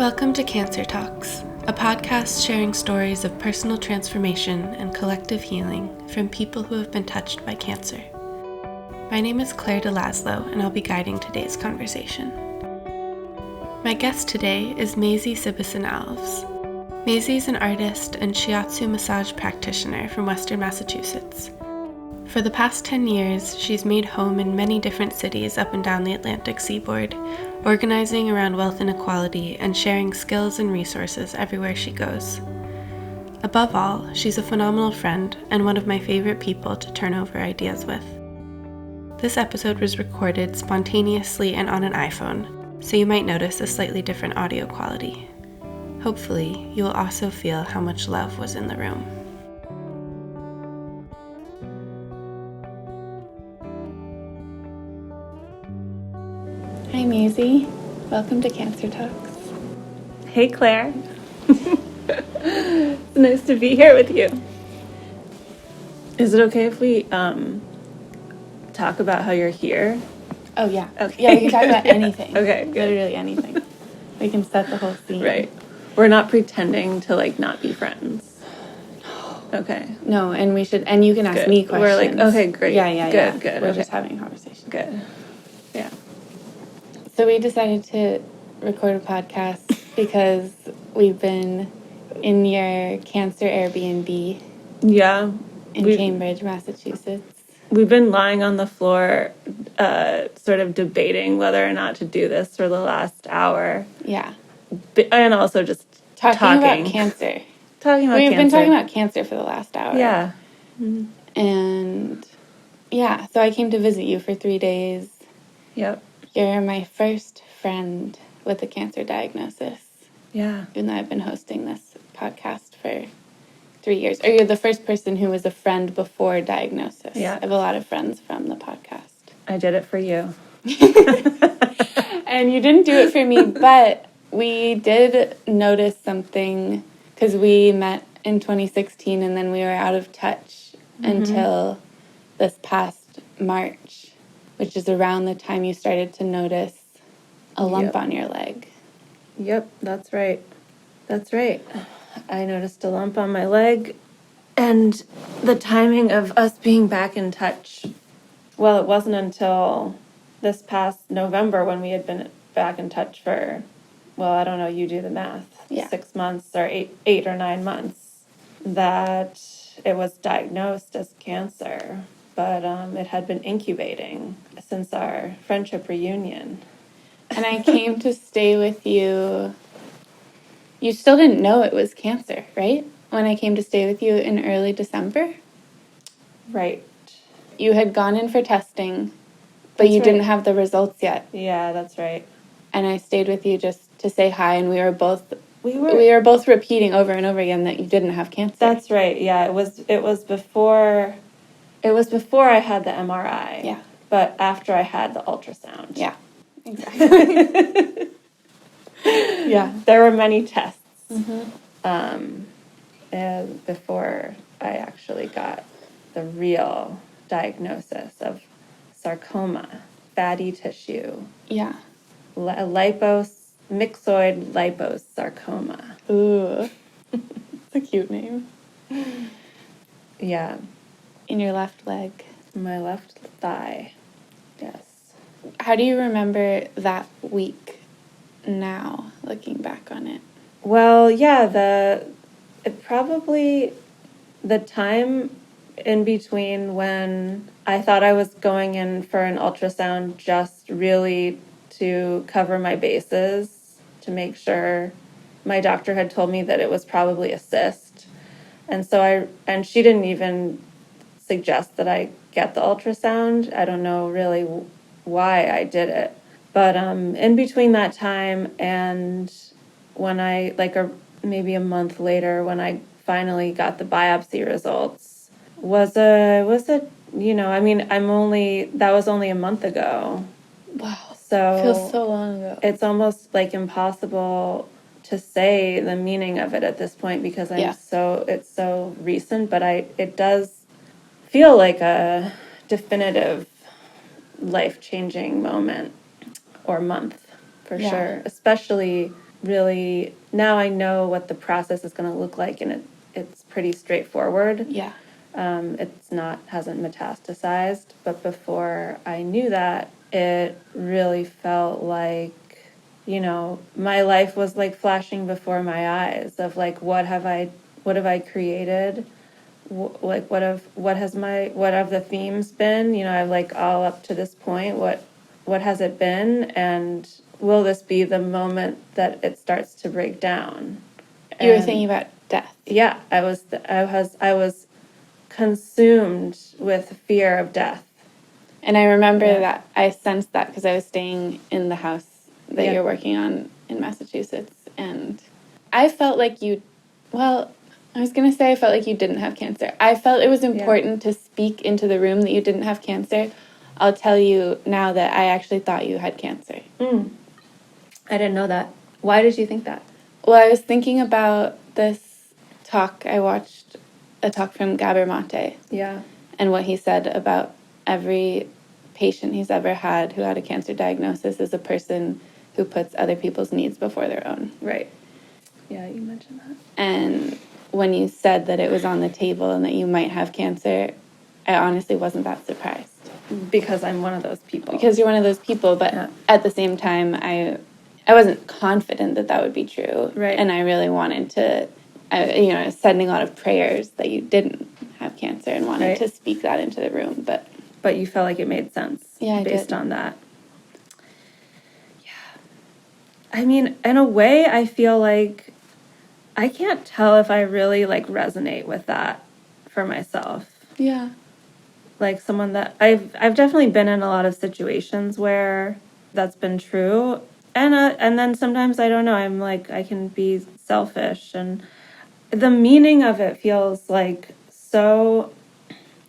Welcome to Cancer Talks, a podcast sharing stories of personal transformation and collective healing from people who have been touched by cancer. My name is Claire DeLaslo, and I'll be guiding today's conversation. My guest today is Maisie Sibbison-Alves. Maisie is an artist and shiatsu massage practitioner from Western Massachusetts. For the past 10 years, she's made home in many different cities up and down the Atlantic seaboard, organizing around wealth inequality and sharing skills and resources everywhere she goes. Above all, she's a phenomenal friend and one of my favorite people to turn over ideas with. This episode was recorded spontaneously and on an iPhone, so you might notice a slightly different audio quality. Hopefully, you will also feel how much love was in the room. Hi Maisie, welcome to Cancer Talks. Hey Claire, it's nice to be here with you. Is it okay if we talk about how you're here? Oh yeah, Okay. Yeah, we can talk about anything. Okay, good. Literally anything. We can set the whole scene. Right, we're not pretending to not be friends. Okay. No, and we should, and you can ask Good. me questions. We're okay, great. Good. Good. We're Okay. just having a conversation. Good. Yeah. So we decided to record a podcast because we've been in your cancer Airbnb Yeah. in Cambridge, Massachusetts. We've been lying on the floor, sort of debating whether or not to do this for the last hour. Yeah. And also just Talking about cancer. We've been talking about cancer for the last hour. Yeah. And yeah, so I came to visit you for 3 days. Yep. You're my first friend with a cancer diagnosis. Yeah. Even though I've been hosting this podcast for 3 years. Or you're the first person who was a friend before diagnosis. Yeah. I have a lot of friends from the podcast. I did it for you. And you didn't do it for me, but we did notice something because we met in 2016 and then we were out of touch until this past March, which is around the time you started to notice a lump on your leg. Yep, that's right. That's right. I noticed a lump on my leg, and the timing of us being back in touch, well, it wasn't until this past November when we had been back in touch for, well, I don't know, you do the math, 6 months or eight or 9 months, that it was diagnosed as cancer. But it had been incubating since our friendship reunion. And I came to stay with you. You still didn't know it was cancer, right? When I came to stay with you in early December? Right. You had gone in for testing, but you didn't have the results yet. Yeah, that's right. And I stayed with you just to say hi, and we were both repeating over and over again that you didn't have cancer. That's right. Yeah, it was before I had the MRI. Yeah. But after I had the ultrasound. Yeah. Exactly. Yeah. There were many tests. Mm-hmm. Before I actually got the real diagnosis of sarcoma, fatty tissue. Yeah. Myxoid liposarcoma. Ooh. That's a cute name. Yeah. In your left leg. My left thigh. Yes. How do you remember that week now, looking back on it? Well, yeah, the time in between when I thought I was going in for an ultrasound just really to cover my bases, to make sure. My doctor had told me that it was probably a cyst. And she didn't even suggest that I get the ultrasound. I don't know really why I did it. But in between that time and when I, maybe a month later, when I finally got the biopsy results, that was only a month ago. Wow. So it feels so long ago. It's almost impossible to say the meaning of it at this point because it's so recent, but it does feel like a definitive life-changing moment or month for sure, especially really, now I know what the process is going to look like, and it's pretty straightforward. Yeah. Hasn't metastasized, but before I knew that, it really felt like, my life was like flashing before my eyes of like, what have I created? Like, what have the themes been? I've like all up to this point, what has it been? And will this be the moment that it starts to break down? You were thinking about death. Yeah, I was consumed with fear of death. And I remember that I sensed that because I was staying in the house that Yeah. you're working on in Massachusetts. And I felt like I was going to say I felt like you didn't have cancer. I felt it was important to speak into the room that you didn't have cancer. I'll tell you now that I actually thought you had cancer. I didn't know that. Why did you think that? Well, I was thinking about this talk. I watched a talk from Gabor Mate. Yeah. And what he said about every patient he's ever had who had a cancer diagnosis is a person who puts other people's needs before their own. Right. Yeah, you mentioned that. And when you said that it was on the table and that you might have cancer, I honestly wasn't that surprised. Because I'm one of those people. Because you're one of those people, but at the same time, I wasn't confident that would be true. Right. And I really wanted to, I was sending a lot of prayers that you didn't have cancer and wanted to speak that into the room. But you felt like it made sense based on that. Yeah. I mean, in a way, I feel like I can't tell if I really like resonate with that for myself. Yeah. Like someone that I've definitely been in a lot of situations where that's been true. And then sometimes I don't know, I'm like, I can be selfish, and the meaning of it feels like so.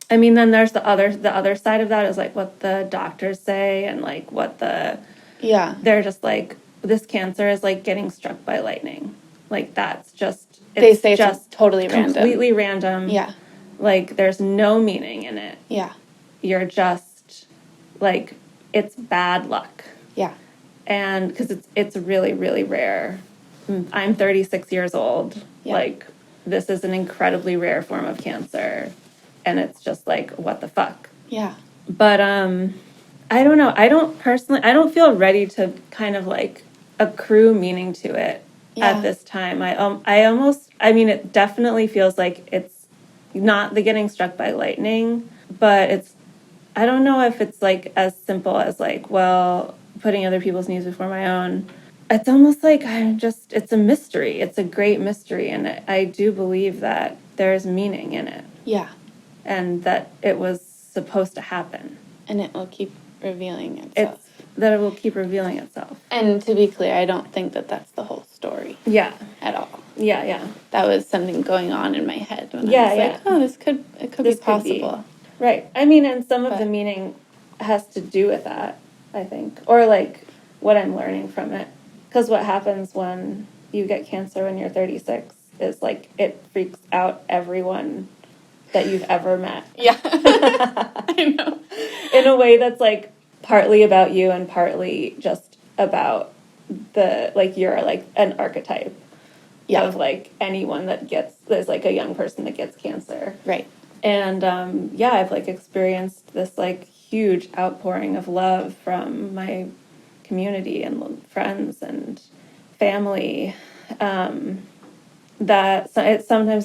I mean, then there's the other side of that is like what the doctors say, and like what they're just like, this cancer is like getting struck by lightning. Like that's just, they say it's totally completely random. Yeah. Like there's no meaning in it. Yeah. You're just like, it's bad luck. Yeah. And because it's really, really rare. I'm 36 years old. Yeah. Like, this is an incredibly rare form of cancer. And it's just like, what the fuck? Yeah. But I don't know. I don't feel ready to kind of like accrue meaning to it at this time. It definitely feels like it's not the getting struck by lightning, but I don't know if it's like as simple as like, well, putting other people's needs before my own. It's almost like it's a mystery. It's a great mystery. And I do believe that there's meaning in it. Yeah. And that it was supposed to happen. And it will keep revealing itself. That it will keep revealing itself. And to be clear, I don't think that that's the whole story. Yeah. At all. Yeah, yeah. That was something going on in my head when I was like, oh, this could be possible. Right. I mean, and some of the meaning has to do with that, I think. Or like what I'm learning from it. Because what happens when you get cancer when you're 36 is like it freaks out everyone that you've ever met. Yeah. I know. In a way that's like partly about you and partly just about you're like an archetype of like anyone there's like a young person that gets cancer. Right. And I've like experienced this like huge outpouring of love from my community and friends and family. Sometimes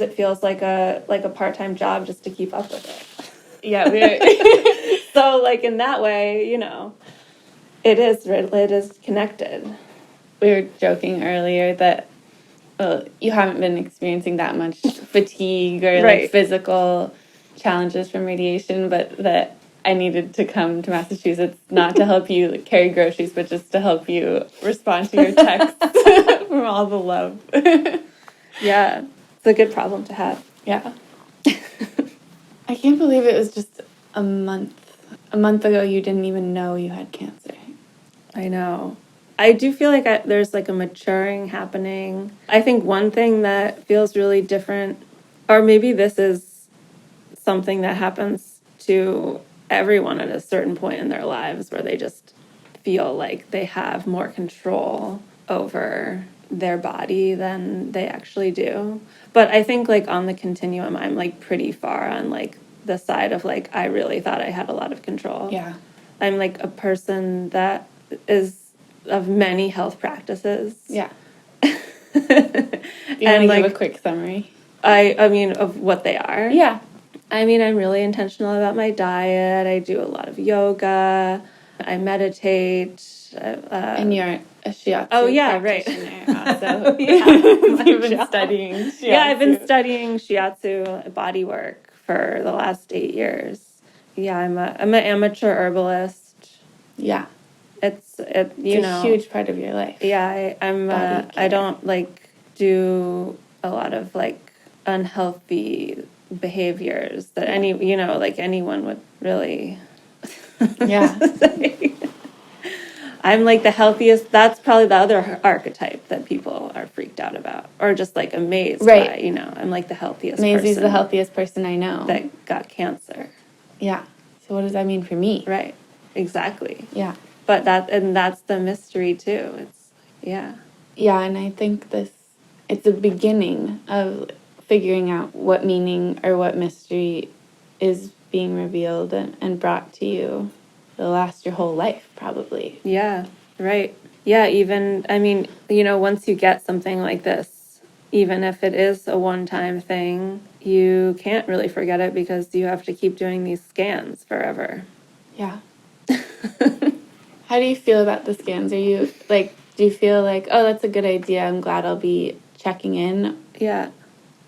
it feels like a part-time job just to keep up with it. Yeah. So like in that way, it is connected. We were joking earlier that you haven't been experiencing that much fatigue or like physical challenges from radiation, but that I needed to come to Massachusetts not to help you carry groceries, but just to help you respond to your texts from all the love. Yeah, it's a good problem to have. Yeah. I can't believe it was just a month ago you didn't even know you had cancer. I know. I do feel like there's like a maturing happening. I think one thing that feels really different, or maybe this is something that happens to everyone at a certain point in their lives where they just feel like they have more control over their body than they actually do. But I think like on the continuum, I'm like pretty far on like the side of like I really thought I had a lot of control. Yeah. I'm like a person that is of many health practices. Yeah. Do you want to give a quick summary? I mean, of what they are? Yeah. I mean, I'm really intentional about my diet. I do a lot of yoga. I meditate. And you're a shiatsu practitioner also. You've been studying shiatsu. Yeah, I've been studying shiatsu body work for the last 8 years. Yeah, I'm an amateur herbalist. Yeah. It's a huge part of your life. Yeah, I don't like do a lot of like unhealthy behaviors that like anyone would really say. I'm like the healthiest. That's probably the other archetype that people are freaked out about or just like amazed by, I'm like the healthiest Maisie's the healthiest person I know. That got cancer. Yeah. So what does that mean for me? Right. Exactly. Yeah. But that's the mystery too. It's Yeah, and I think it's a beginning of figuring out what meaning or what mystery is being revealed and brought to you. It'll last your whole life, probably. Yeah, right. Yeah, even, I mean, once you get something like this, even if it is a one-time thing, you can't really forget it because you have to keep doing these scans forever. Yeah. How do you feel about the scans? Are you, do you feel like, oh, that's a good idea, I'm glad I'll be checking in? Yeah.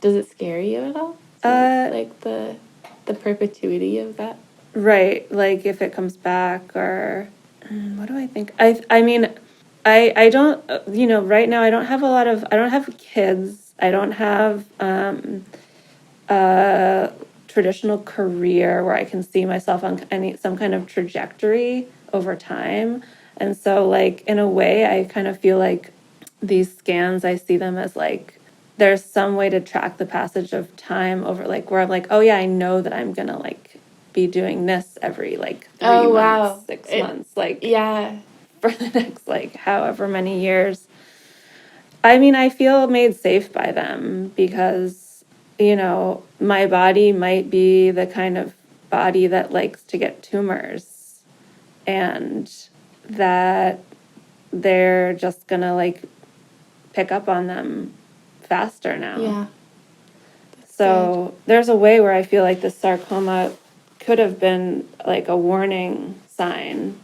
Does it scare you at all? Like the perpetuity of that? Right, like if it comes back or what do I think? I mean, I don't, right now I don't have kids. I don't have a traditional career where I can see myself on some kind of trajectory over time. And so like in a way I kind of feel like these scans, I see them as like there's some way to track the passage of time over like where I'm like, oh yeah, I know that I'm gonna like be doing this every like 3 months, wow. 6 months, like yeah, for the next like however many years. I mean, I feel made safe by them because, my body might be the kind of body that likes to get tumors and that they're just gonna like pick up on them faster now. Yeah. So there's a way where I feel like the sarcoma could have been like a warning sign,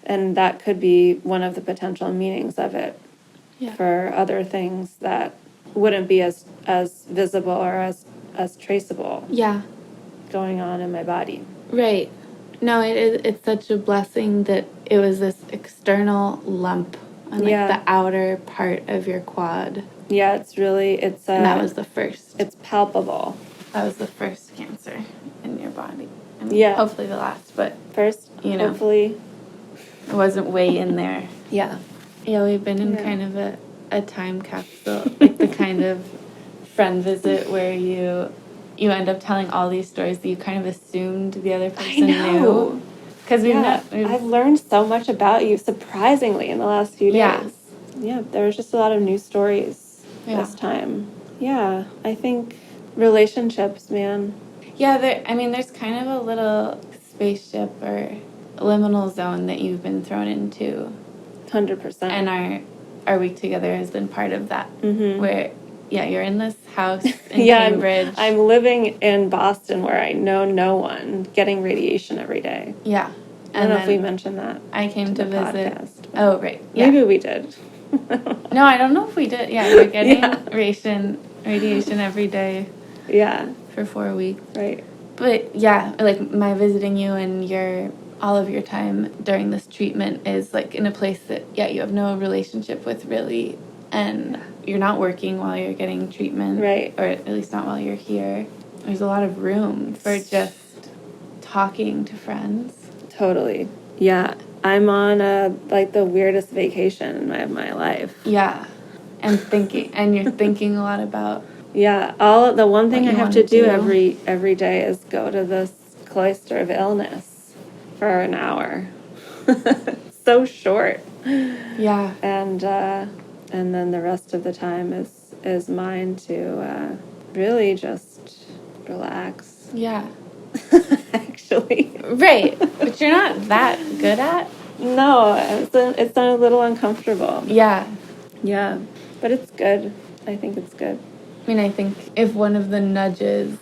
and that could be one of the potential meanings of it for other things that wouldn't be as visible or as traceable. Yeah. Going on in my body. Right. No, it's such a blessing that it was this external lump on the outer part of your quad. Yeah, and that was the first. It's palpable. That was the first cancer in your body. I mean, hopefully the last, but first, hopefully. It wasn't way in there. Yeah. Yeah, we've been in kind of a time capsule, like the kind of friend visit where you end up telling all these stories that you kind of assumed the other person knew. Because I've learned so much about you, surprisingly, in the last few days. Yeah, there was just a lot of new stories this time. Yeah, I think relationships, man. Yeah, there's kind of a little spaceship or liminal zone that you've been thrown into. 100%. And our week together has been part of that. Mm-hmm. Where, you're in this house in Cambridge. I'm living in Boston where I know no one, getting radiation every day. Yeah. I don't know if we mentioned that. I came to visit. Podcast, oh, right. Yeah. Maybe we did. No, I don't know if we did. Yeah, you're getting radiation every day. Yeah. For 4 weeks. Right. But like my visiting you and all of your time during this treatment is like in a place that, you have no relationship with really. And you're not working while you're getting treatment. Right. Or at least not while you're here. There's a lot of room for just talking to friends. Totally. Yeah. I'm on the weirdest vacation of my life. Yeah. And you're thinking a lot about. Yeah. The one thing I have to do every day is go to this cloister of illness for an hour. So short. Yeah. And And then the rest of the time is mine to really just relax. Yeah. Actually. Right. But you're not that good at. No, it's a little uncomfortable. Yeah. Yeah, but it's good. I think it's good. I mean, I think if one of the nudges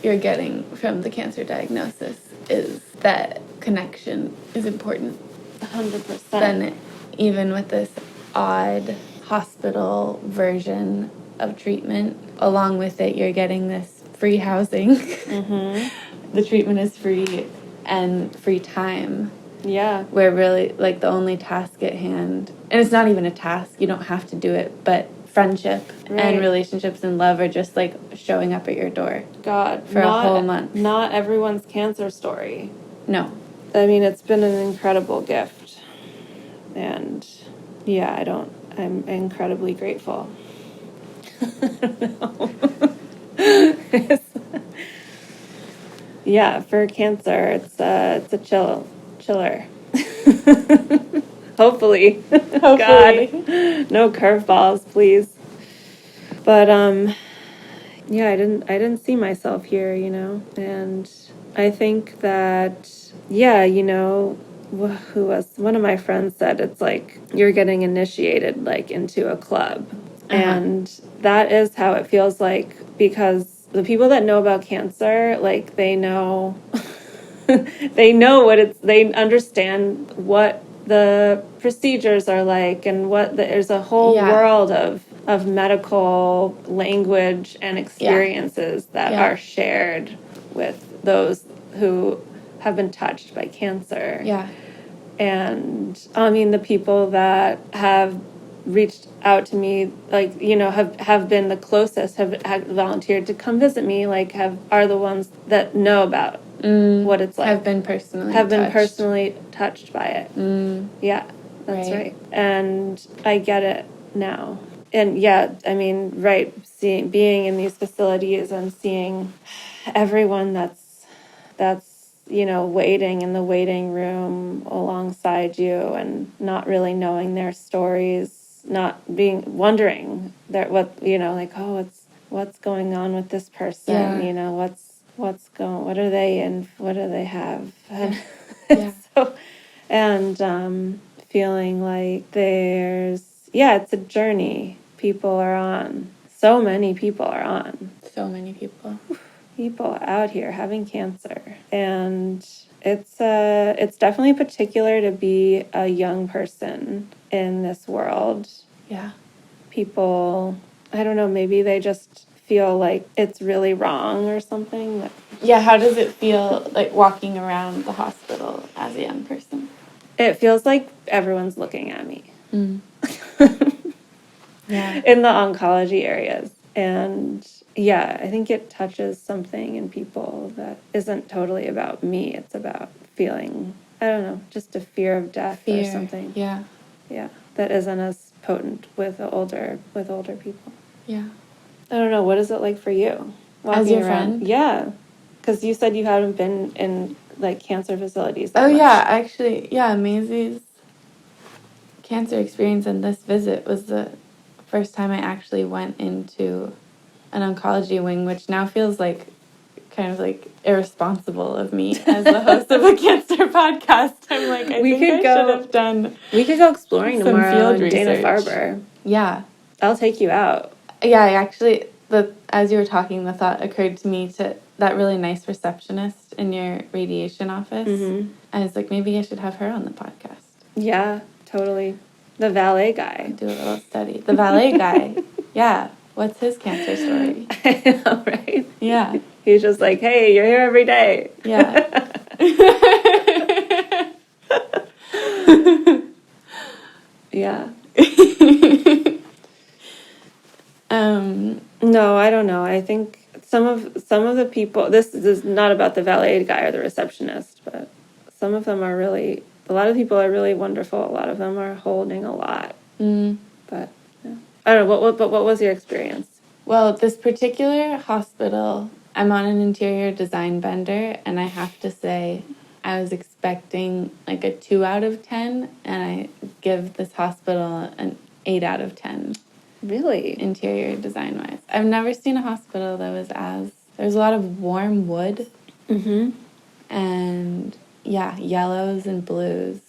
you're getting from the cancer diagnosis is that connection is important, 100%. then even with this odd hospital version of treatment, along with it, you're getting this free housing. Mm-hmm. The treatment is free and free time. Yeah. Where really, like, the only task at hand, and it's not even a task, you don't have to do it, but friendship and relationships and love are just, like, showing up at your door. God. For a whole month. Not everyone's cancer story. No. I mean, it's been an incredible gift. And, yeah, I'm incredibly grateful. I don't know. Yeah, for cancer, it's a chiller. Hopefully. God, no curveballs, please. But yeah, I didn't see myself here, and I think that who was one of my friends said it's like you're getting initiated like into a club, and that is how it feels like, because the people that know about cancer, like, they know they understand what the procedures are like, and there's a whole world of medical language and experiences that are shared with those who have been touched by cancer. Yeah. And I mean, the people that have reached out to me, like, have been the closest, have volunteered to come visit me, like, are the ones that know about what it's like. Have been personally touched by it. Yeah, that's right. And I get it now. And yeah, I mean, being in these facilities and seeing everyone that's waiting in the waiting room alongside you, and not really knowing their stories, wondering what's going on with this person, what are they and what do they have? And feeling like it's a journey people are on. So many people are on. So many people. People out here having cancer, and it's definitely particular to be a young person in this world. Yeah. People, I don't know, maybe they just feel like it's really wrong or something. Yeah, how does it feel, like, walking around the hospital as a young person? It feels like everyone's looking at me. Yeah. In the oncology areas. And yeah, I think it touches something in people that isn't totally about me. It's about feeling, I don't know, just a fear of death or something. Yeah. Yeah, that isn't as potent with older people. Yeah. I don't know, what is it like for you? As your friend? Yeah, because you said you haven't been in, like, cancer facilities that much. Yeah, actually, Maisie's cancer experience and this visit was the first time I actually went into an oncology wing, which now feels like kind of like irresponsible of me as the host of a cancer podcast. I'm like, I should have done. We could go exploring some tomorrow field in research. Dana-Farber. Yeah, I'll take you out. Yeah, as you were talking, the thought occurred to me to that really nice receptionist in your radiation office. Mm-hmm. I was like, maybe I should have her on the podcast. Yeah, totally. The valet guy. Do a little study. The valet guy. Yeah. What's his cancer story? I know, right? Yeah. He's just like, hey, you're here every day. Yeah. Yeah. No, I don't know. I think some of the people, this is not about the valet guy or the receptionist, but some of them are a lot of people are really wonderful. A lot of them are holding a lot. But yeah. I don't know, what was your experience? Well, this particular hospital, I'm on an interior design bender, and I have to say I was expecting like a 2 out of 10, and I give this hospital an 8 out of 10. Really? interior design-wise. I've never seen a hospital that was there's a lot of warm wood. Mm-hmm. And yeah, yellows and blues.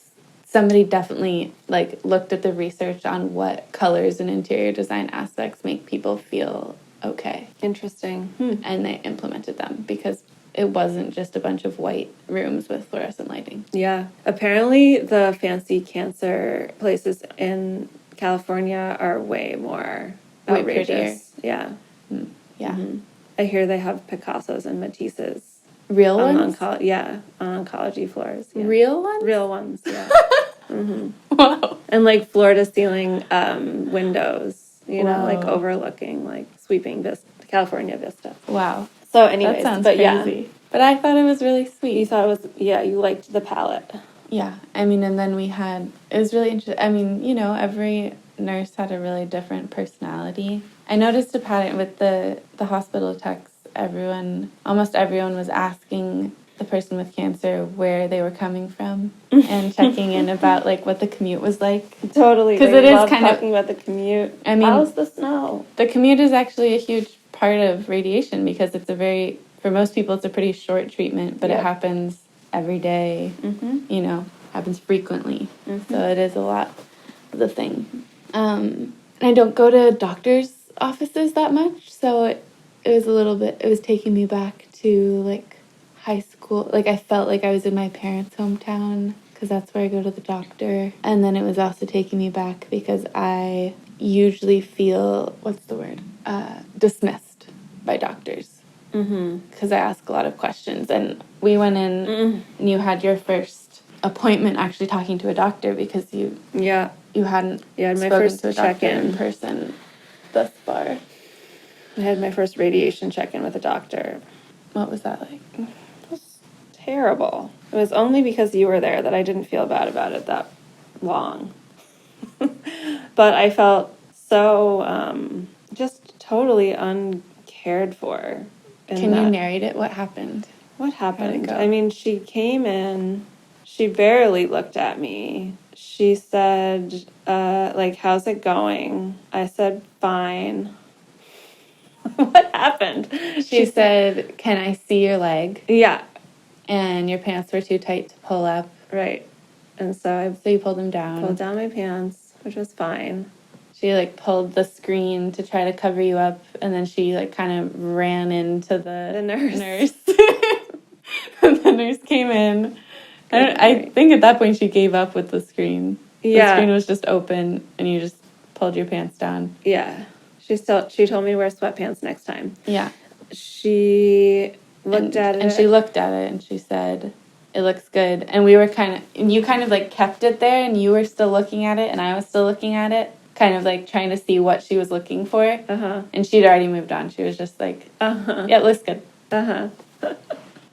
Somebody definitely like looked at the research on what colors and interior design aspects make people feel okay. Interesting. And they implemented them because it wasn't just a bunch of white rooms with fluorescent lighting. Yeah. Apparently the fancy cancer places in California are way more Way outrageous. Yeah. Yeah. Mm-hmm. I hear they have Picassos and Matisses. Real on ones? on oncology floors. Yeah. Real ones? Real ones, yeah. Mm-hmm. Wow. And like floor to ceiling windows, like Whoa. overlooking, like sweeping California vista. Wow. So anyways, that sounds but crazy. Yeah. But I thought it was really sweet. You thought it was, you liked the palette. Yeah. I mean, and then it was really interesting. I mean, every nurse had a really different personality. I noticed a pattern with the hospital techs. Almost everyone was asking the person with cancer where they were coming from and checking in about like what the commute was like. Totally. Because it is kind of talking about the commute. I mean, how's the snow? The commute is actually a huge part of radiation because for most people, it's a pretty short treatment, but It happens every day, happens frequently. Mm-hmm. So it is a lot of the thing. And I don't go to doctor's offices that much, so it was taking me back to like high school. Like I felt like I was in my parents' hometown because that's where I go to the doctor. And then it was also taking me back because I usually feel, dismissed by doctors. Because I ask a lot of questions. And we went in and you had your first appointment actually talking to a doctor because you hadn't my spoken first to a doctor check-in in person thus far. I had my first radiation check-in with a doctor. What was that like? It was terrible. It was only because you were there that I didn't feel bad about it that long. But I felt so just totally uncared for. Can you narrate it? What happened? What happened? I mean, she came in, she barely looked at me. She said, how's it going? I said, fine. What happened? She said, can I see your leg? Yeah. And your pants were too tight to pull up. Right. And so you pulled them down. Pulled down my pants, which was fine. She pulled the screen to try to cover you up, and then she kind of ran into the nurse. And the nurse came in. I think at that point she gave up with the screen. Yeah. The screen was just open, and you just pulled your pants down. Yeah. She told me to wear sweatpants next time. Yeah. She looked at it. And she looked at it, and she said, it looks good. And we were you kind of kept it there, and you were still looking at it, and I was still looking at it, kind of trying to see what she was looking for. Uh-huh. And she'd already moved on. She was just uh-huh. Yeah, it looks good. Uh-huh.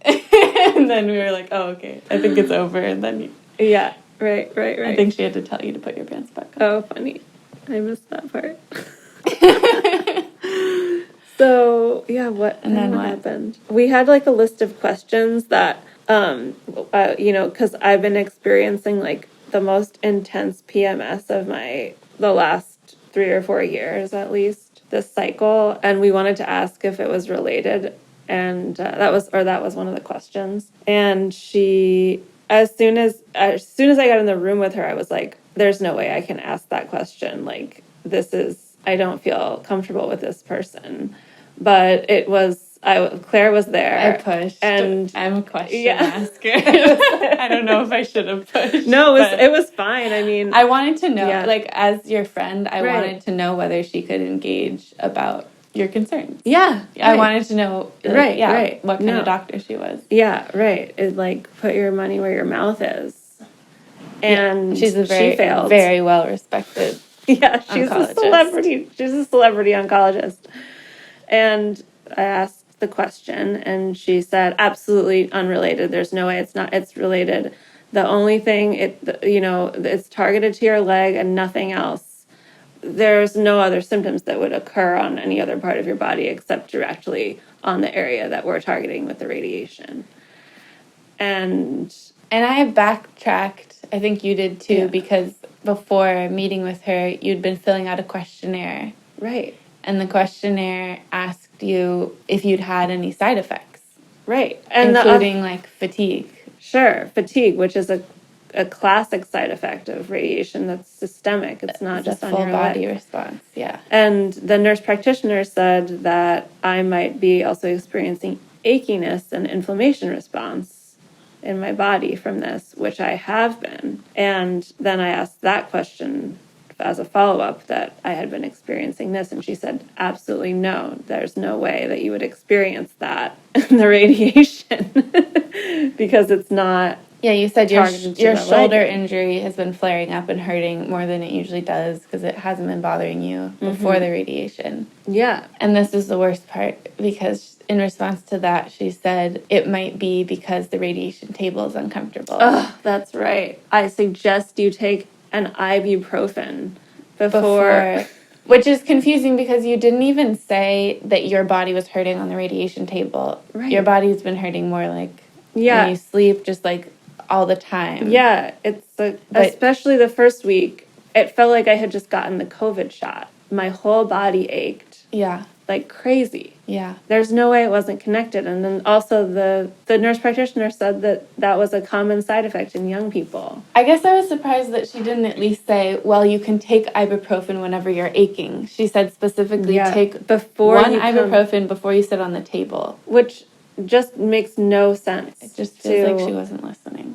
And then we were like, oh, okay, I think it's over. And then yeah, right. I think she had to tell you to put your pants back on. Oh, funny. I missed that part. So, yeah, what happened? We had a list of questions that, because I've been experiencing the most intense PMS of the last 3 or 4 years, at least, this cycle. And we wanted to ask if it was related. And that was one of the questions. And she, as soon as I got in the room with her, I was like, there's no way I can ask that question. I don't feel comfortable with this person. But Claire was there. I pushed. And I'm a question asker. I don't know if I should have pushed. No, it was fine. I mean, I wanted to know, as your friend, I wanted to know whether she could engage about your concerns. Yeah. I wanted to know, right. what kind of doctor she was. Yeah, right. It put your money where your mouth is. And she failed. Very well respected. Yeah, she's a celebrity. She's a celebrity oncologist. And I asked the question, and she said, absolutely unrelated. There's no way it's related. The only thing, it's targeted to your leg and nothing else. There's no other symptoms that would occur on any other part of your body except directly on the area that we're targeting with the radiation. And I have backtracked. I think you did too, because before meeting with her, you'd been filling out a questionnaire Right. And the questionnaire asked you if you'd had any side effects. Right. And including, like, fatigue. Sure. Fatigue, which is a classic side effect of radiation that's systemic. It's not just on your full body response, yeah. And the nurse practitioner said that I might be also experiencing achiness and inflammation response in my body from this, which I have been. And then I asked that question as a follow-up that I had been experiencing this, and she said, absolutely no, there's no way that you would experience that in the radiation because it's not. Yeah, you said your shoulder injury has been flaring up and hurting more than it usually does because it hasn't been bothering you before the radiation. Yeah. And this is the worst part because in response to that, she said it might be because the radiation table is uncomfortable. Oh, that's right. I suggest you take an ibuprofen before. Which is confusing because you didn't even say that your body was hurting on the radiation table. Right. Your body's been hurting more like when you sleep, just like all the time. Yeah, especially the first week, it felt like I had just gotten the COVID shot. My whole body ached. Yeah. Like crazy. Yeah. There's no way it wasn't connected. And then also the nurse practitioner said that was a common side effect in young people. I guess I was surprised that she didn't at least say, well, you can take ibuprofen whenever you're aching. She said specifically take one ibuprofen before you sit on the table. Which just makes no sense. It just feels like she wasn't listening.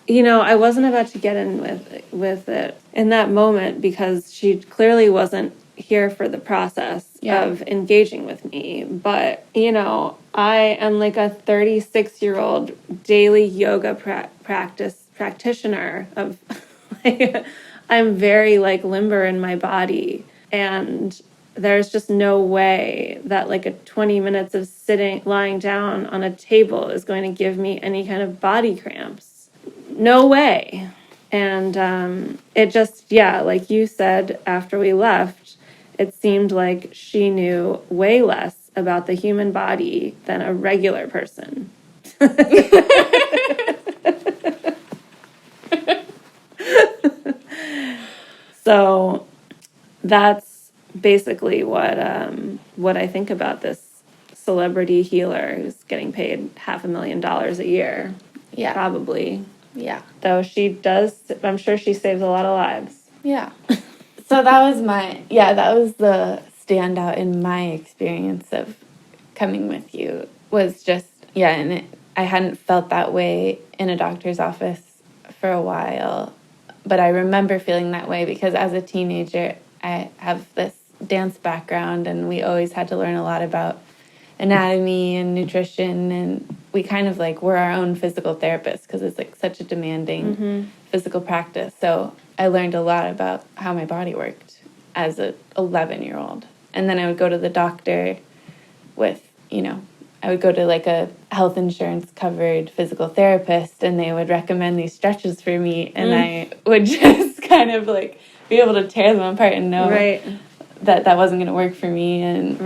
I wasn't about to get in with it in that moment because she clearly wasn't here for the process of engaging with me. But, I am like a 36-year-old daily yoga practitioner of I'm very limber in my body, and there's just no way that a 20 minutes of lying down on a table is going to give me any kind of body cramps. No way. And it just, like you said after we left, it seemed like she knew way less about the human body than a regular person. So that's basically what I think about this celebrity healer who's getting paid $500,000 a year. Yeah. Probably. Yeah. Though I'm sure she saves a lot of lives. Yeah. So that was the standout in my experience of coming with you was just, and I hadn't felt that way in a doctor's office for a while, but I remember feeling that way because as a teenager, I have this dance background and we always had to learn a lot about anatomy and nutrition, and we kind of were our own physical therapists because it's such a demanding physical practice. So I learned a lot about how my body worked as a 11-year-old. And then I would go to the doctor with, I would go to a health insurance covered physical therapist, and they would recommend these stretches for me, and I would just kind of be able to tear them apart and know that wasn't going to work for me and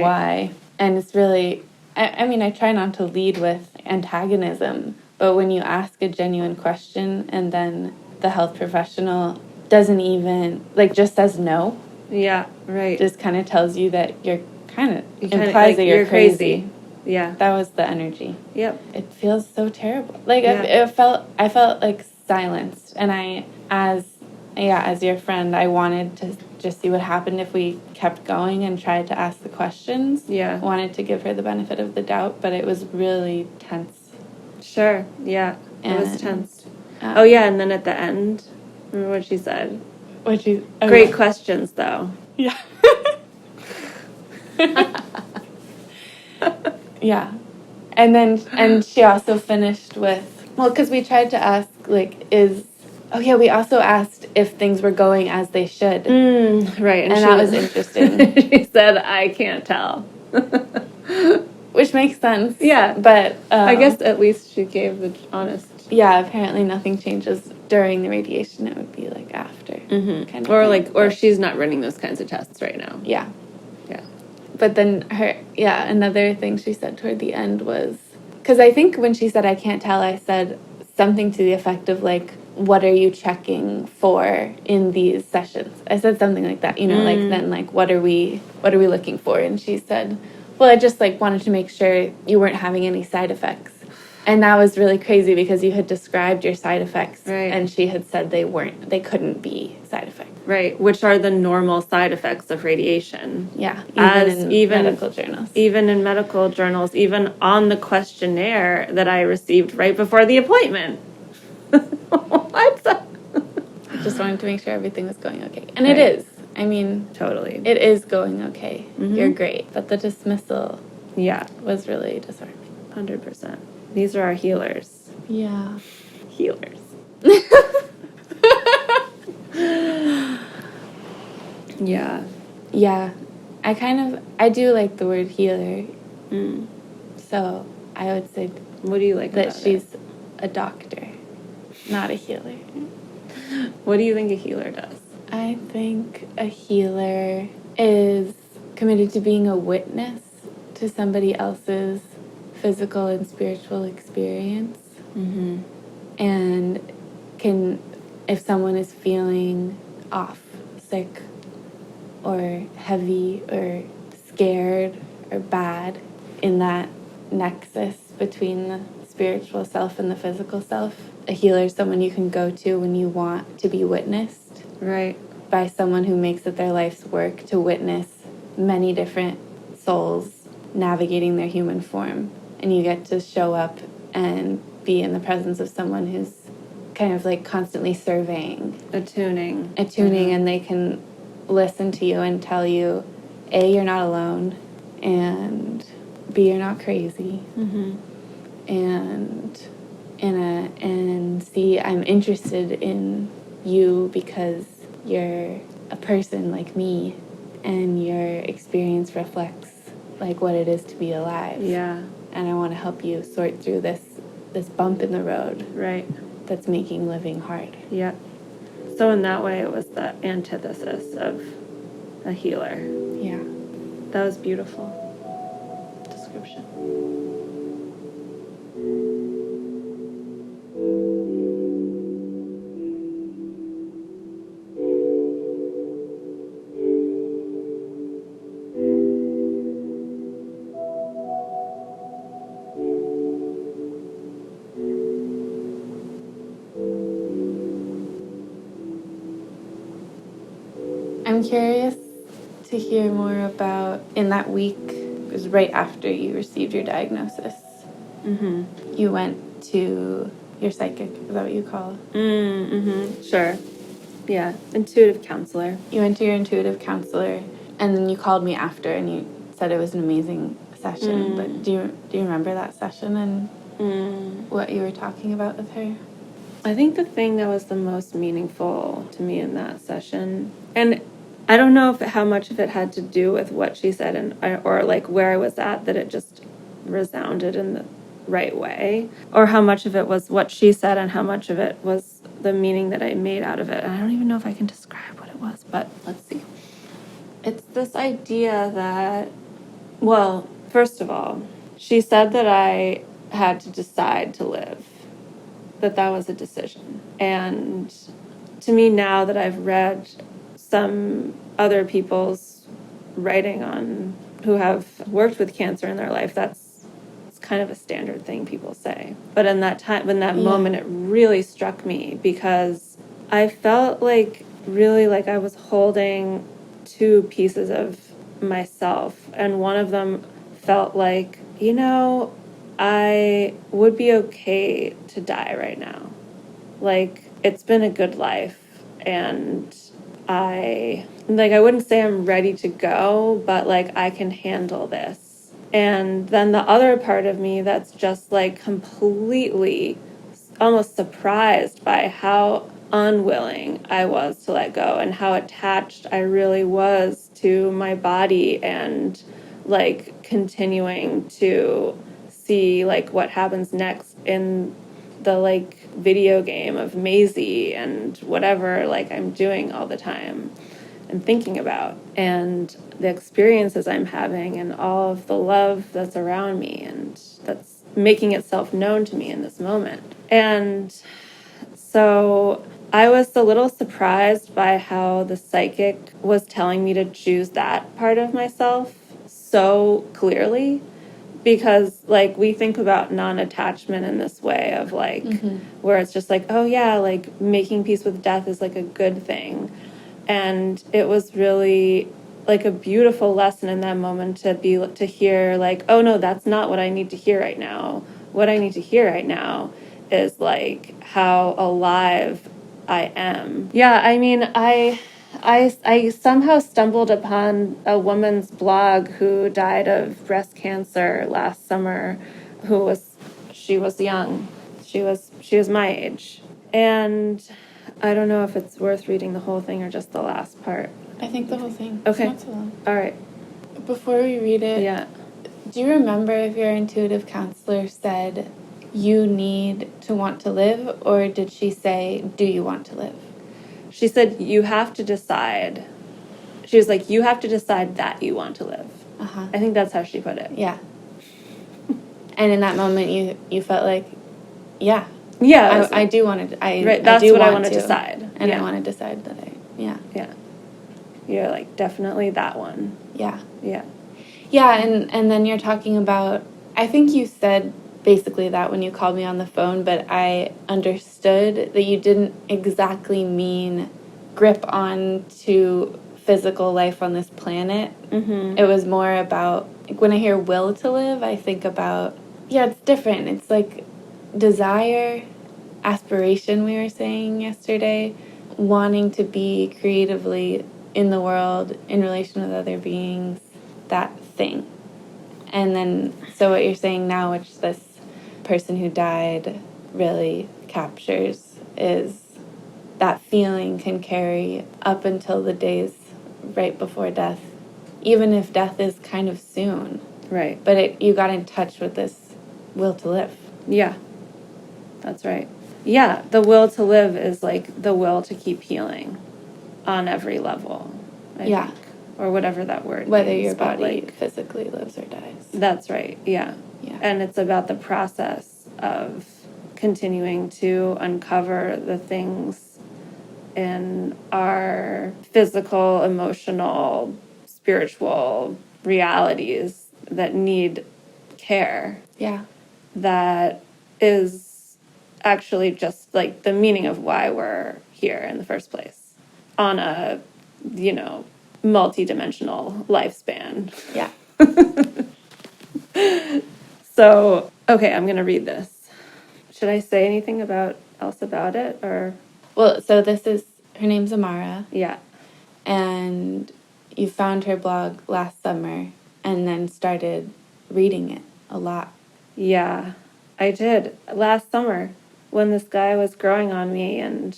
why. And it's really, I try not to lead with antagonism, but when you ask a genuine question and then the health professional doesn't even, just says no. Yeah, right. Just kind of tells you that implies that you're crazy. Yeah. That was the energy. Yep. It feels so terrible. I felt silenced. And as your friend, I wanted to just see what happened if we kept going and tried to ask the questions. Yeah. I wanted to give her the benefit of the doubt, but it was really tense. Sure. Yeah. It was tense. And then at the end, remember what she said? Great questions, though. Yeah. Yeah. And she also finished with, because we tried to ask, we also asked if things were going as they should. Right. And that was interesting. She said, I can't tell. Which makes sense. Yeah. But I guess at least she gave the honest. Yeah, apparently nothing changes during the radiation. It would be after. Kind of or she's not running those kinds of tests right now. Yeah. Yeah. But then another thing she said toward the end was, because I think when she said I can't tell, I said something to the effect of what are you checking for in these sessions? I said something like that, then what are we looking for? And she said, well, I just wanted to make sure you weren't having any side effects. And that was really crazy because you had described your side effects, right, and she had said they couldn't be side effects. Right, which are the normal side effects of radiation. Yeah, even in medical journals. Even in medical journals, even on the questionnaire that I received right before the appointment. What? I just wanted to make sure everything was going okay. And right. It is. I mean, totally. It is going okay. Mm-hmm. You're great. But the dismissal was really disheartening. 100%. These are our healers. Yeah. Healers. Yeah. Yeah. I do like the word healer. Mm. So I would say, what do you like that about she's it? A doctor, not a healer. What do you think a healer does? I think a healer is committed to being a witness to somebody else's physical and spiritual experience. Mm-hmm. And if someone is feeling off, sick, or heavy, or scared, or bad, in that nexus between the spiritual self and the physical self, a healer is someone you can go to when you want to be witnessed. Right. By someone who makes it their life's work to witness many different souls navigating their human form. And you get to show up and be in the presence of someone who's kind of constantly surveying. Attuning. Mm-hmm. And they can listen to you and tell you, A, you're not alone, and B, you're not crazy. Mm-hmm. And C, I'm interested in you because you're a person like me, and your experience reflects what it is to be alive. Yeah. And I want to help you sort through this bump in the road. Right. That's making living hard. Yeah. So in that way, it was the antithesis of a healer. Yeah. That was beautiful description. I'm curious to hear more about, in that week, it was right after you received your diagnosis. Mm-hmm. You went to your psychic, is that what you call it? Mm-hmm. Sure. Yeah, intuitive counselor. You went to your intuitive counselor, and then you called me after, and you said it was an amazing session. But do you remember that session and what you were talking about with her? I think the thing that was the most meaningful to me in that session, and I don't know how much of it had to do with what she said or where I was at, that it just resounded in the right way, or how much of it was what she said and how much of it was the meaning that I made out of it. And I don't even know if I can describe what it was, but let's see. It's this idea that, well, first of all, she said that I had to decide to live, that was a decision. And to me, now that I've read some other people's writing on who have worked with cancer in their life, it's kind of a standard thing people say. But in that moment, it really struck me because I felt really like I was holding two pieces of myself. And one of them felt like, I would be okay to die right now. It's been a good life, and I wouldn't say I'm ready to go, but I can handle this. And then the other part of me that's just completely almost surprised by how unwilling I was to let go and how attached I really was to my body, and continuing to see what happens next in the video game of Maisie and whatever I'm doing all the time and thinking about, and the experiences I'm having and all of the love that's around me and that's making itself known to me in this moment. And So I was a little surprised by how the psychic was telling me to choose that part of myself so clearly, because like we think about non-attachment in this way of like where it's just like, oh yeah, like making peace with death is like a good thing. And it was really like a beautiful lesson in that moment to hear like, oh no, that's not what I need to hear right now. What I need to hear right now is like how alive I am. Yeah, I mean, I somehow stumbled upon a woman's blog who died of breast cancer last summer, she was young. She was my age. And I don't know if it's worth reading the whole thing or just the last part. I think the whole thing. Okay. It's not so long. All right. Before we read it, Yeah. do you remember if your intuitive counselor said you need to want to live, or did she say, do you want to live? She said, you have to decide. She was like, you have to decide that you want to live. Uh-huh. I think that's how she put it. Yeah. And in that moment, you felt like, yeah. Yeah. I do want to. Right. That's what I want to decide. And I want to decide that yeah. Yeah. You're like, definitely that one. Yeah. Yeah. Yeah, and then you're talking about, I think you said basically that when you called me on the phone, but I understood that you didn't exactly mean grip on to physical life on this planet. Mm-hmm. It was more about, like, when I hear will to live, I think about, yeah, it's different. It's like desire, aspiration, we were saying yesterday, wanting to be creatively in the world, in relation with other beings, that thing. And then, so what you're saying now, which this person who died really captures, is that feeling can carry up until the days right before death, even if death is kind of soon. Right. But you got in touch with this will to live. Yeah. That's right. Yeah, the will to live is like the will to keep healing on every level, I think. Or whatever that word Whether means, your body like, physically lives or dies. That's right, yeah. And it's about the process of continuing to uncover the things in our physical, emotional, spiritual realities that need care. Yeah. That is actually just like the meaning of why we're here in the first place on a, multi-dimensional lifespan. Yeah. So, okay, I'm going to read this. Should I say anything else about it or? Well, so her name's Amara. Yeah. And you found her blog last summer and then started reading it a lot. Yeah, I did. Last summer when this guy was growing on me and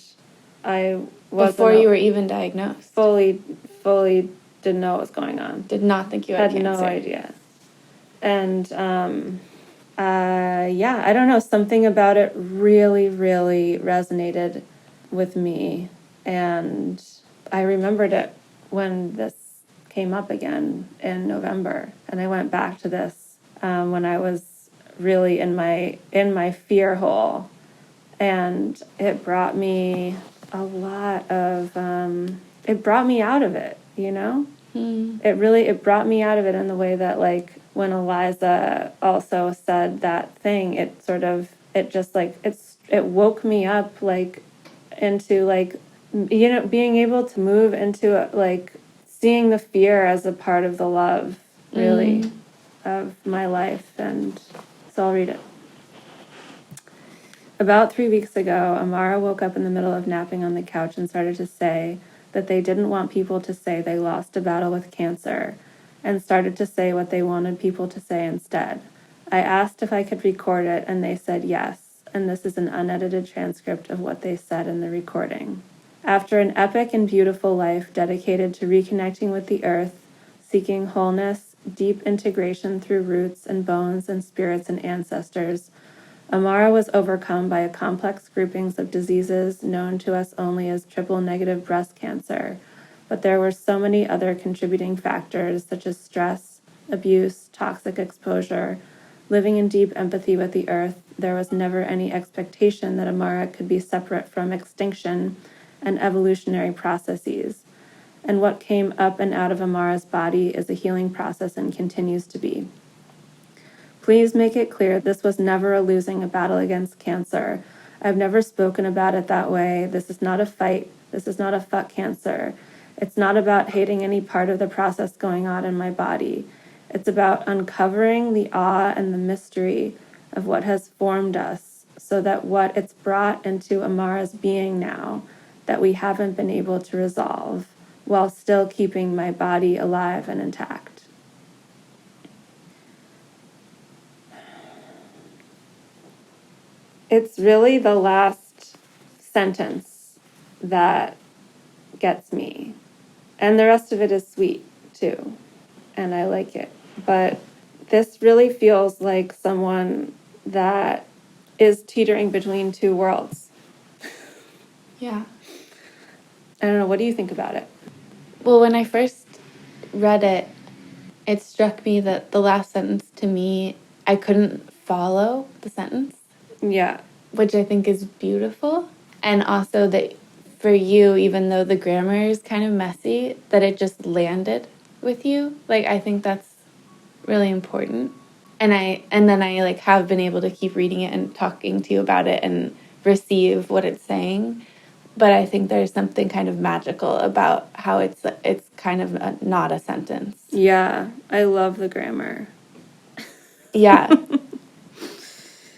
I wasn't... Before you were even diagnosed. Fully didn't know what was going on. Did not think you had cancer. Had no idea. And, I don't know, something about it really, really resonated with me. And I remembered it when this came up again in November. And I went back to this when I was really in my fear hole. And it brought me a lot of, it brought me out of it, It brought me out of it in the way that, like, when Eliza also said that thing, it woke me up, like, into, like, being able to move into, like, seeing the fear as a part of the love, really, of my life. And so I'll read it. About 3 weeks ago, Amara woke up in the middle of napping on the couch and started to say that they didn't want people to say they lost a battle with cancer, and started to say what they wanted people to say instead. I asked if I could record it, and they said yes, and this is an unedited transcript of what they said in the recording. After an epic and beautiful life dedicated to reconnecting with the earth, seeking wholeness, deep integration through roots and bones and spirits and ancestors, Amara was overcome by a complex groupings of diseases known to us only as triple-negative breast cancer, but there were so many other contributing factors such as stress, abuse, toxic exposure, Living in deep empathy with the earth, there was never any expectation that Amara could be separate from extinction and evolutionary processes. And what came up and out of Amara's body is a healing process and continues to be. Please make it clear this was never a losing a battle against cancer. I've never spoken about it that way. This is not a fight. This is not a fuck cancer. It's not about hating any part of the process going on in my body. It's about uncovering the awe and the mystery of what has formed us so that what it's brought into Amara's being now that we haven't been able to resolve while still keeping my body alive and intact. It's really the last sentence that gets me. And the rest of it is sweet, too. And I like it. But this really feels like someone that is teetering between two worlds. Yeah. I don't know. What do you think about it? Well, when I first read it, it struck me that the last sentence to me, I couldn't follow the sentence. Yeah. Which I think is beautiful. And also that for you, even though the grammar is kind of messy, that it just landed with you. Like, I think that's really important. And then I like have been able to keep reading it and talking to you about it and receive what it's saying. But I think there's something kind of magical about how it's kind of not a sentence. Yeah. I love the grammar. Yeah.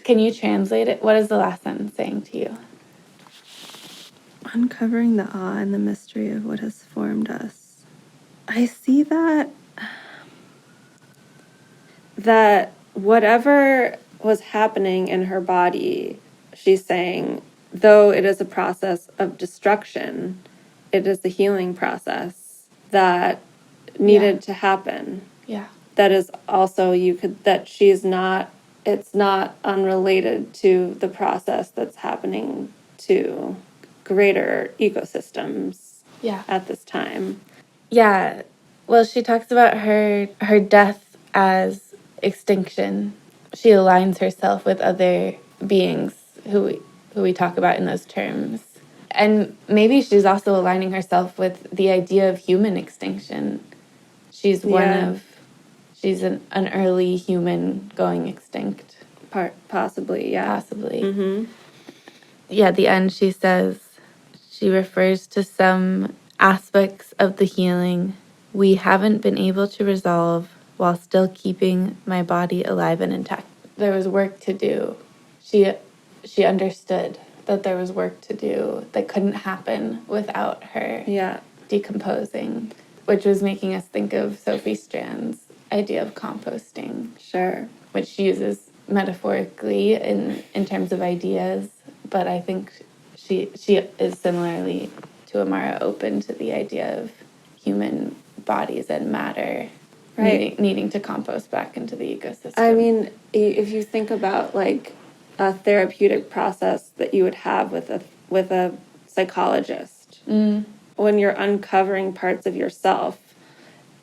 Can you translate it? What is the last sentence saying to you? Uncovering the awe and the mystery of what has formed us. I see that whatever was happening in her body, she's saying, though it is a process of destruction, it is the healing process that needed to happen. Yeah. That is also, it's not unrelated to the process that's happening to greater ecosystems at this time. Yeah. Well, she talks about her death as extinction. She aligns herself with other beings who we talk about in those terms. And maybe she's also aligning herself with the idea of human extinction. She's she's an early human going extinct. Possibly, yeah. Possibly. Mm-hmm. Yeah, at the end she says, she refers to some aspects of the healing we haven't been able to resolve while still keeping my body alive and intact. There was work to do. She understood that there was work to do that couldn't happen without her decomposing, which was making us think of Sophie Strand's idea of composting. Sure. Which she uses metaphorically in terms of ideas, but I think she is similarly to Amara open to the idea of human bodies and matter needing to compost back into the ecosystem. I mean, if you think about like a therapeutic process that you would have with a psychologist, when you're uncovering parts of yourself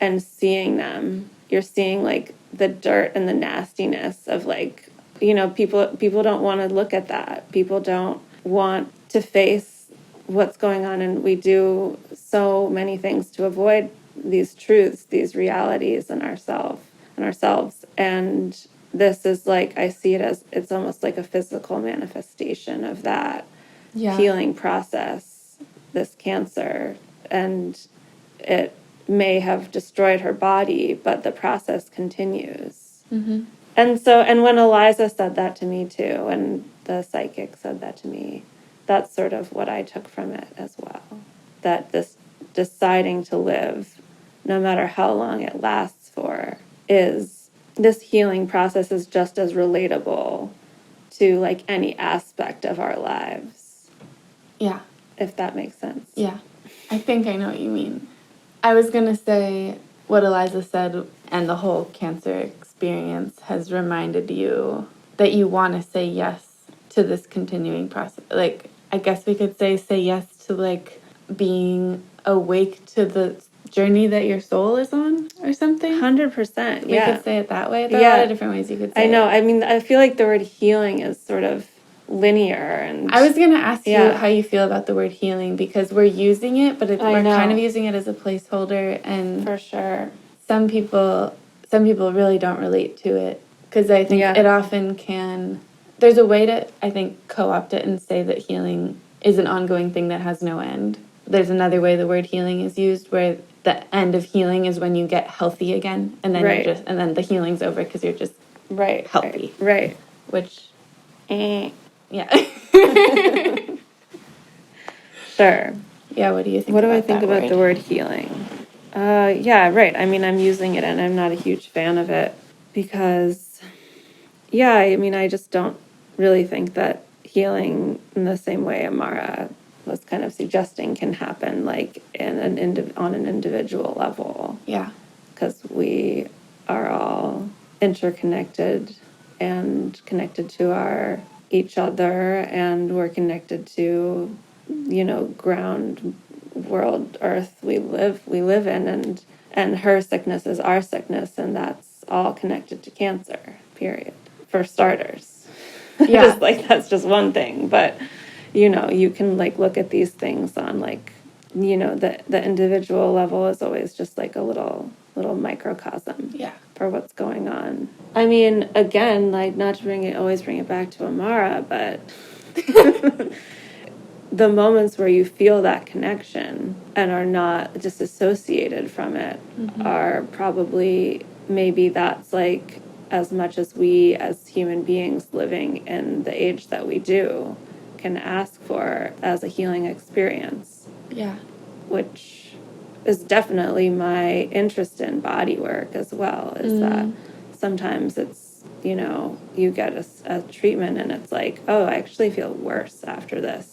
and seeing them, you're seeing like the dirt and the nastiness of like, people don't want to look at that. People don't want to face what's going on, and we do so many things to avoid these truths, these realities in ourselves. And this is like, I see it as, it's almost like a physical manifestation of that healing process, this cancer. And it may have destroyed her body, but the process continues. Mm-hmm. And when Eliza said that to me too, and the psychic said that to me, that's sort of what I took from it as well. That this deciding to live, no matter how long it lasts for, is this healing process is just as relatable to like any aspect of our lives. Yeah. If that makes sense. Yeah. I think I know what you mean. I was going to say what Eliza said, and the whole cancer experience has reminded you that you want to say yes to this continuing process. Like, I guess we could say yes to like being awake to the journey that your soul is on. or something. 100%. We Yeah. could say it that way. There are a lot of different ways you could say it. I know. I mean, I feel like the word healing is sort of linear. And I was going to ask you how you feel about the word healing, because we're using it, but we're kind of using it as a placeholder. And for sure, some people really don't relate to it, because I think it often can. There's a way to, I think, co-opt it and say that healing is an ongoing thing that has no end. There's another way the word healing is used, where the end of healing is when you get healthy again, and then you're and then the healing's over because you're just healthy. Right. Which, yeah. Sure. Yeah. What do you think? What do I think about the word healing? Yeah, right. I mean, I'm using it, and I'm not a huge fan of it because, I mean, I just don't really think that healing in the same way Amara was kind of suggesting can happen, like on an individual level. Yeah. Because we are all interconnected and connected to each other, and we're connected to, ground, world, earth we live in, and her sickness is our sickness, and that's all connected to cancer, period, for starters. Yeah. Just like, that's just one thing, but you can like look at these things on like, the individual level is always just like a little microcosm for what's going on. I mean, again, like, not to always bring it back to Amara, but the moments where you feel that connection and are not disassociated from it are probably, maybe that's like as much as we as human beings living in the age that we do can ask for as a healing experience. Yeah. Which is definitely my interest in body work as well, is that sometimes it's, you get a treatment and it's like, oh, I actually feel worse after this.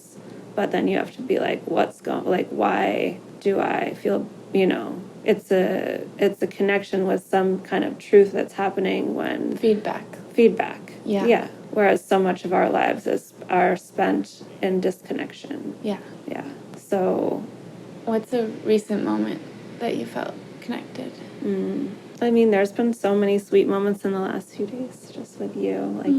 But then you have to be like, why do I feel, it's a connection with some kind of truth that's happening when... Feedback. Yeah. Yeah. Whereas so much of our lives are spent in disconnection. Yeah. Yeah. So... What's a recent moment that you felt connected? I mean, there's been so many sweet moments in the last few days, just with you, like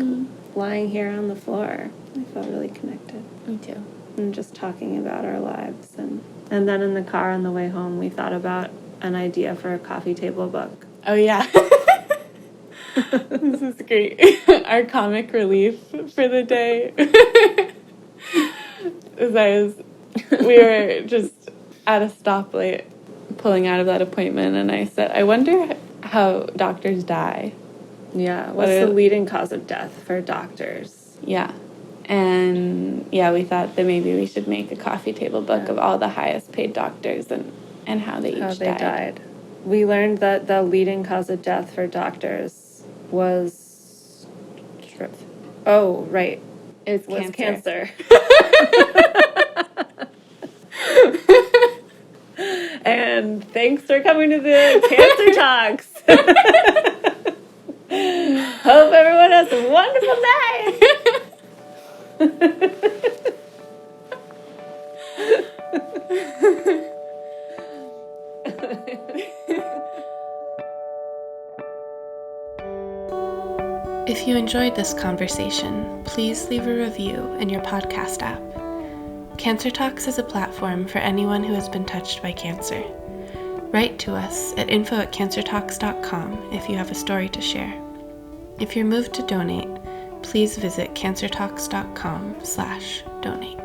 lying here on the floor. I felt really connected. Me too. And just talking about our lives. And then in the car on the way home, we thought about an idea for a coffee table book. Oh, yeah. This is great. Our comic relief for the day. We were just at a stoplight pulling out of that appointment, and I said, I wonder how doctors die. Yeah, what's the leading cause of death for doctors? Yeah. And we thought that maybe we should make a coffee table book of all the highest paid doctors and how they died. We learned that the leading cause of death for doctors was... Oh, right. It was cancer. And thanks for coming to the Cancer Talks. Hope everyone has a wonderful day. If you enjoyed this conversation, please leave a review in your podcast app. Cancer Talks is a platform for anyone who has been touched by cancer. Write to us at info@cancertalks.com if you have a story to share. If you're moved to donate, please visit cancertalks.com/donate.